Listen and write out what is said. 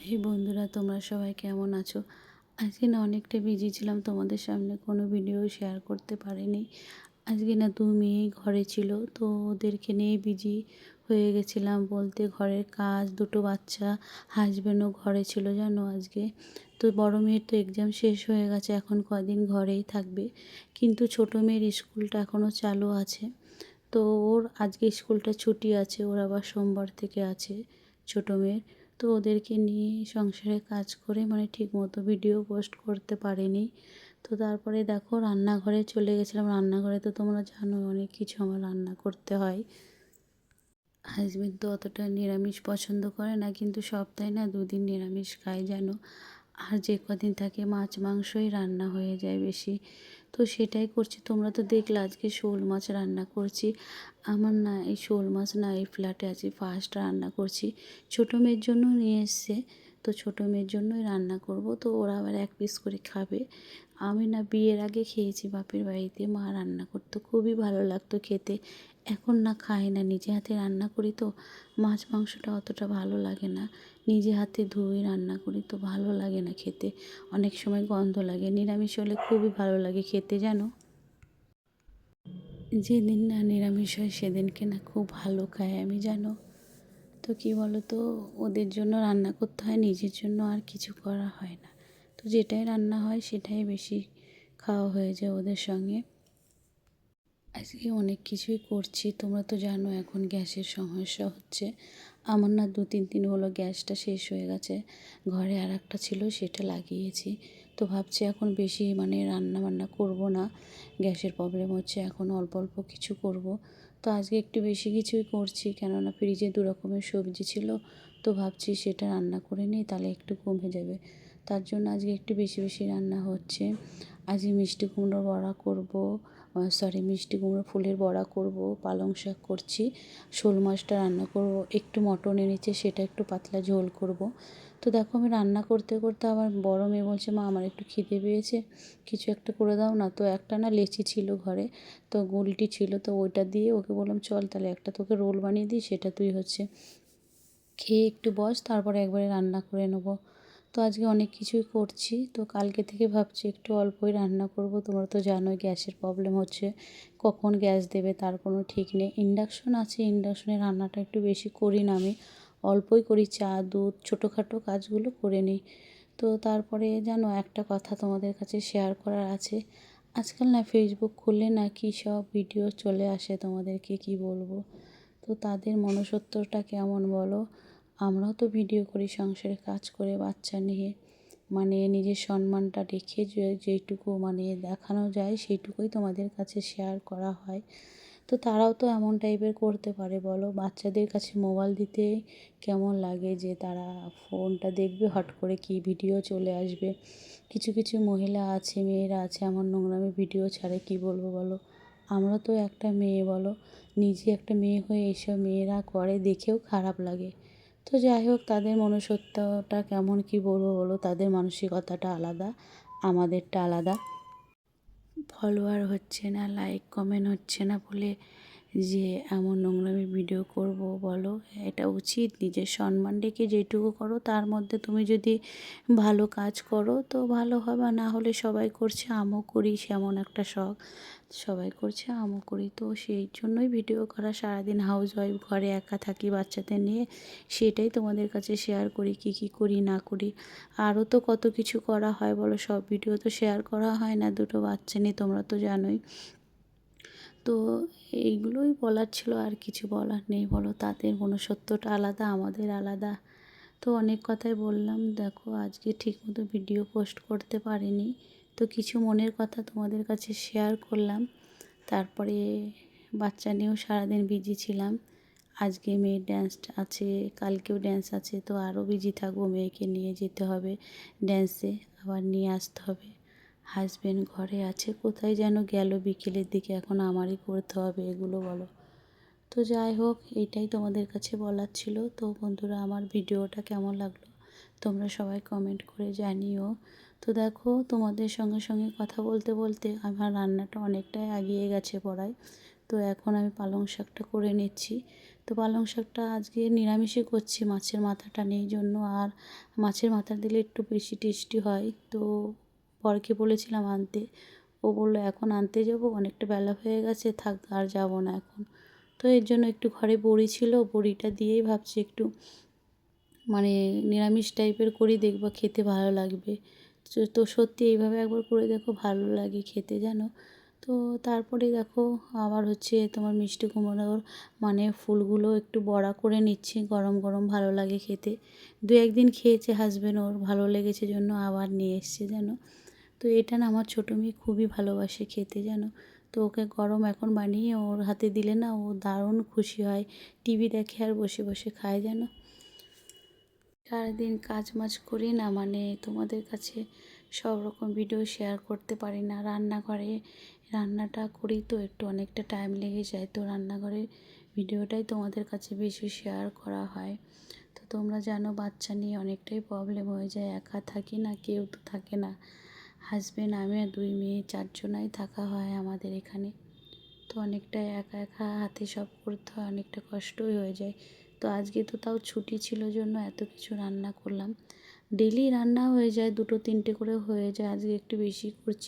এই বন্ধুরা, তোমরা সবাই কেমন আছো? আজকে না অনেকটা বিজি ছিলাম, তোমাদের সামনে কোনো ভিডিও শেয়ার করতে পারিনি। আজকে না 2 মেয়ে ঘরে ছিল, তো ওদেরকে নিয়ে বিজি হয়ে গেছিলাম। বলতে ঘরের কাজ, 2টো বাচ্চা, হাজব্যান্ডও ঘরে ছিল জানো আজকে। তো বড় মেয়ের তো এক্সাম শেষ হয়ে গেছে, এখন কদিন ঘরেই থাকবে। কিন্তু ছোট মেয়ের স্কুলটা এখনও চালু আছে। তো ওর আজকে স্কুলটা ছুটি আছে, ওর আবার সোমবার থেকে আছে ছোটো মেয়ের। তো ওদেরকে নিয়ে সংসারে কাজ করে ঠিকমতো ভিডিও পোস্ট করতে পারিনি। তো তারপরে দেখো রান্নাঘরে চলে গেছিলাম। রান্নাঘরে তো তোমরা জানো অনেক কিছু আমার রান্না করতে হয়। হাজবেন্ড তো অতটা নিরামিষ পছন্দ করে না, কিন্তু সপ্তাহে না 2 দিন নিরামিষ খায় জানো। আর যে কদিন থাকে মাছ মাংসই রান্না হয়ে যায় বেশি। তো সেটাই করছি। তোমরা তো দেখলে আজকে শোল মাছ রান্না করছি। আমার না এই শোল মাছ না এই ফ্ল্যাটে আছি ফার্স্ট রান্না করছি। ছোটো মেয়ের জন্য নিয়ে এসছে, তো ছোটো মেয়ের জন্যই রান্না করব। তো ওরা আবার 1 পিস করে খাবে। আমি না বিয়ের আগে খেয়েছি বাপের বাড়িতে, মা রান্না করতো, খুবই ভালো লাগতো খেতে। এখন না খাই না, নিজে হাতে রান্না করি তো মাছ মাংসটা অতটা ভালো লাগে না। নিজে হাতে ধুয়ে রান্না করি তো ভালো লাগে না খেতে, অনেক সময় গন্ধ লাগে। নিরামিষ হলে খুবই ভালো লাগে খেতে জানো। যেদিন না নিরামিষ হয় সেদিনকে না খুব ভালো খাই আমি জানো। তো কী বলো তো, ওদের জন্য রান্না করতে হয়, নিজের জন্য আর কিছু করা হয় না। তো যেটাই রান্না হয় সেটাই বেশি খাওয়া হয়ে যায় ওদের সঙ্গে। আজকে অনেক কিছুই করছি, তোমরা তো জানো এখন গ্যাসের সমস্যা হচ্ছে। আমার না 2-3 দিন হলো গ্যাসটা শেষ হয়ে গেছে। ঘরে আর একটা ছিল, সেটা লাগিয়েছি। তো ভাবছি এখন বেশি রান্না বান্না করব না, গ্যাসের প্রবলেম হচ্ছে, এখন অল্প অল্প কিছু করব। তো আজকে একটু বেশি কিছুই করছি, কেননা ফ্রিজে 2 রকমের সবজি ছিল। তো ভাবছি সেটা রান্না করে নিই, তাহলে একটু কমে যাবে। তার জন্য আজকে একটু বেশি বেশি রান্না হচ্ছে। আজকে মিষ্টি কুমড়োর বড়া করব, মিষ্টি কুমড়ো ফুলের বড়া করব, পালং শাক করছি, শোল মাছটা রান্না করব, একটু মটন এনেছে সেটা একটু পাতলা ঝোল করব। তো দেখো আমি রান্না করতে করতে আমার বড় মেয়ে বলছে, মা আমার একটু খিদে পেয়েছে, কিছু একটা করে দাও না। তো একটা না লেচি ছিল ঘরে, তো গোলটি ছিল, তো ওইটা দিয়ে ওকে বললাম চল তাহলে একটা তোকে রোল বানিয়ে দিই, সেটা তুই খেয়ে একটু বস, তারপরে একবারে রান্না করে নেবো। তো আজকে অনেক কিছুই করছি। তো কালকে থেকে ভাবছি একটু অল্পই রান্না করব। তোমরা তো জানোই গ্যাসের প্রবলেম হচ্ছে, কখন গ্যাস দেবে তার কোনো ঠিক নেই। ইন্ডাকশন আছে, ইন্ডাকশনে রান্নাটা একটু বেশি করি না আমি, অল্পই করি, চা দুধ ছোটোখাটো কাজগুলো করে নিই। তো তারপরে জানো একটা কথা তোমাদের কাছে শেয়ার করার আছে। আজকাল না ফেসবুক খুললে না কী সব ভিডিও চলে আসে, তোমাদেরকে কি বলবো। তো তাদের মনুষ্যত্বটা কেমন বলো। আমরাও তো ভিডিও করি সংসারে কাজ করে বাচ্চা নিয়ে, নিজের সম্মানটা রেখে যেইটুকু দেখানো যায় সেইটুকুই তোমাদের কাছে শেয়ার করা হয়। তো তারাও তো এমন টাইপের করতে পারে বলো। বাচ্চাদের কাছে মোবাইল দিতে কেমন লাগে যে তারা ফোনটা দেখবে, হট করে কী ভিডিও চলে আসবে। কিছু কিছু মহিলা আছে, মেয়েরা আছে, এমন নোংরামি ভিডিও ছাড়ে, কি বলবো বলো। আমরা তো একটা মেয়ে বলো, নিজে একটা মেয়ে হয়ে এইসব মেয়েরা করে দেখেও খারাপ লাগে। তো যাই হোক, তাদের মনুষ্যত্বটা কেমন কি বলবো বলো, তাদের মানসিকতাটা আলাদা, আমাদেরটা আলাদা। ফলোয়ার হচ্ছে না, লাইক কমেন্ট হচ্ছে না বলে যে এমন নোংরামি ভিডিও করব বলো, এটা উচিত? নিজের সম্মান রেখে যেটুকু করো তার মধ্যে তুমি যদি ভালো কাজ করো তো ভালো হবে, আর না হলে সবাই করছে আমিও করি, সেমন একটা শখ, সবাই করছে আমিও করি। তো সেই জন্যই ভিডিও করা। সারাদিন হাউস ওয়াইফ, ঘরে একা থাকি বাচ্চাদের নিয়ে, সেটাই তোমাদের কাছে শেয়ার করি, কী কী করি না করি। আরও তো কত কিছু করা হয় বলো, সব ভিডিও তো শেয়ার করা হয় না, 2টো বাচ্চা নিয়ে, তোমরা তো জানোই। তো এইগুলোই বলার ছিল, আর কিছু বলার নেই বলো। তাদের মনুষ্যত্বটা আলাদা, আমাদের আলাদা। তো অনেক কথাই বললাম, দেখো আজকে ঠিকমতো ভিডিও পোস্ট করতে পারিনি। তো কিছু মনের কথা তোমাদের কাছে শেয়ার করলাম। তারপরে বাচ্চা নিয়েও সারাদিন বিজি ছিলাম। আজকে মেয়ের ড্যান্স আছে, কালকেও ড্যান্স আছে, তো আরও বিজি থাকবো। মেয়েকে নিয়ে যেতে হবে ড্যান্সে, আবার নিয়ে আসতে হবে। হাজবেন্ড ঘরে আছে, কোথায় যেন গেল বিকেলের দিকে, এখন আমারই করতে হবে এগুলো বলো। তো যাই হোক, এইটাই তোমাদের কাছে বলার ছিল। তো বন্ধুরা, আমার ভিডিওটা কেমন লাগলো তোমরা সবাই কমেন্ট করে জানিও। তো দেখো তোমাদের সঙ্গে সঙ্গে কথা বলতে বলতে আমার রান্নাটা অনেকটাই এগিয়ে গেছে পড়ায়। তো এখন আমি পালং শাকটা করে নিচ্ছি। তো পালং শাকটা আজকে নিরামিষই করছি, মাছের মাথাটা নেই জন্য। আর মাছের মাথা দিলে একটু বেশি টেস্টি হয়। তো বরকে বলেছিলাম আনতে, ও বললো এখন আনতে যাবো, অনেকটা বেলা হয়ে গেছে, থাক আর যাবো না এখন। তো এর জন্য একটু ঘরে বড়ি ছিল, বড়িটা দিয়েই ভাবছি একটু মানে নিরামিষ টাইপের করি, দেখবো খেতে ভালো লাগবে। তো সত্যি এইভাবে একবার করে দেখো, ভালো লাগে খেতে জানো। তো তারপরে দেখো আবার হচ্ছে তোমার মিষ্টি কুমড়োর মানে ফুলগুলো একটু বড়া করে নিচ্ছি, গরম গরম ভালো লাগে খেতে। দু একদিন খেয়েছে হাজবেন্ড, ওর ভালো লেগেছে জন্য আবার নিয়ে এসছে জানো। তো এটা না আমার ছোটো মেয়ে খুবই ভালোবাসে খেতে জানো। তো ওকে গরম এখন বানিয়ে ওর হাতে দিলে না ও দারুণ খুশি হয়, টিভি দেখে আর বসে বসে খায় জানো। সারাদিন কাজ মাজ করি না, মানে তোমাদের কাছে সব রকম ভিডিও শেয়ার করতে পারি না। রান্নাঘরে রান্নাটা করি তো একটু অনেকটা টাইম লেগে যায়, তো রান্নাঘরের ভিডিওটাই তোমাদের কাছে বেশি শেয়ার করা হয়। তো তোমরা জানো বাচ্চা নিয়ে অনেকটাই প্রবলেম হয়ে যায়, একা থাকি না, কেউ তো থাকে না। হাজব্যান্ড, আমি আর দুই মেয়ে, চারজনাই থাকা হয় আমাদের এখানে। তো অনেকটাই একা একা হাতে সব করতে হয়, অনেকটা কষ্টই হয়ে যায়। তো আজকে তো তাও ছুটি ছিল জন্য এত কিছু রান্না করলাম। ডেলি রান্না হয়ে যায়, দুটো তিনটে করে হয়ে যায়, আজকে একটু বেশি করছি।